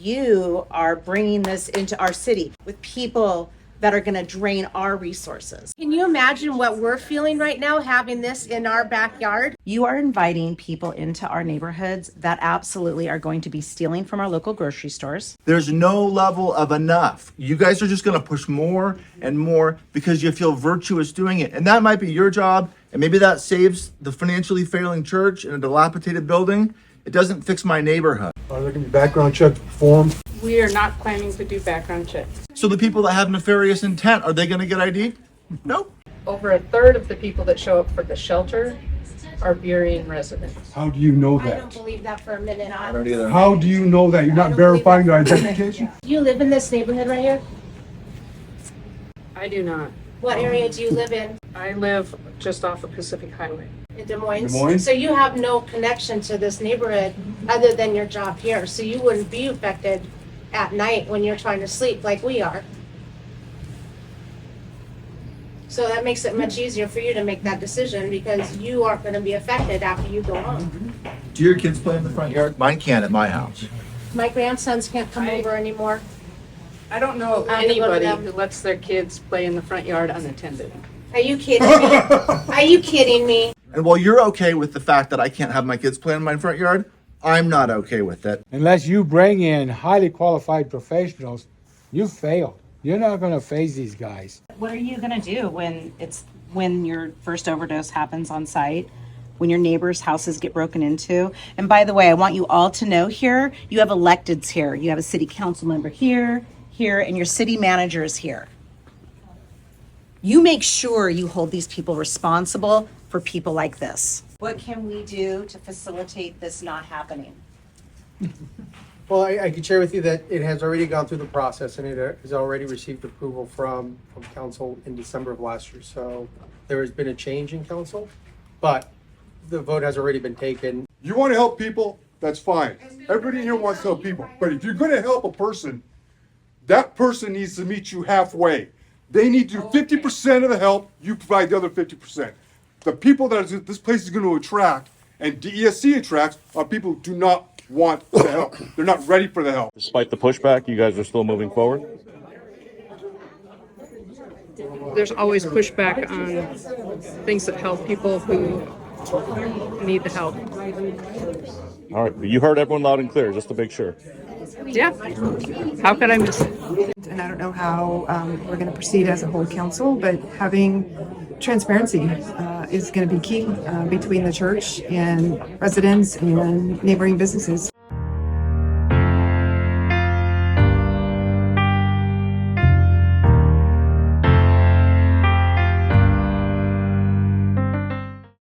you are bringing this into our city with people that are going to drain our resources. Can you imagine what we're feeling right now having this in our backyard? You are inviting people into our neighborhoods that absolutely are going to be stealing from our local grocery stores. There's no level of enough. You guys are just going to push more and more because you feel virtuous doing it. And that might be your job. And maybe that saves the financially failing church in a dilapidated building. It doesn't fix my neighborhood. Are there going to be background checks performed? We are not planning to do background checks. So the people that have nefarious intent, are they going to get ID? Nope. Over a third of the people that show up for the shelter are Burien residents. How do you know I don't that? believe that for a minute. I don't either. How do you know that? You're not verifying their identification? You live in this neighborhood right here? I do not. What area do you live in? I live just off of Pacific Highway. In Des Moines? Des Moines? So you have no connection to this neighborhood other than your job here. So you wouldn't be affected at night when you're trying to sleep like we are. So that makes it much easier for you to make that decision because you aren't going to be affected after you go home. Do your kids play in the front yard? Mine can't at my house. My grandsons can't come over anymore. I don't know of I have to go to anybody them. who lets their kids play in the front yard unattended. Are you kidding me? Are you kidding me? And while you're okay with the fact that I can't have my kids play in my front yard, I'm not okay with it. Unless you bring in highly qualified professionals, you failed. You're not going to phase these guys. What are you going to do when your first overdose happens on site? When your neighbors' houses get broken into? And by the way, I want you all to know here, you have electeds here. You have a city council member here, and your city manager is here. You make sure you hold these people responsible for people like this. What can we do to facilitate this not happening? Well, I can share with you that it has already gone through the process and it has already received approval from council in December of last year. So there has been a change in council, but the vote has already been taken. You want to help people, that's fine. Everybody here wants to help people. But if you're going to help a person, that person needs to meet you halfway. They need to do 50% of the help, you provide the other 50%. The people that this place is going to attract and DESC attracts are people who do not want the help. They're not ready for the help. Despite the pushback, you guys are still moving forward? There's always pushback on things that help people who need the help. All right, you heard everyone loud and clear, just to make sure. Yeah. How could I miss it? And I don't know how we're going to proceed as a whole council, but having transparency is going to be key between the church and residents and neighboring businesses.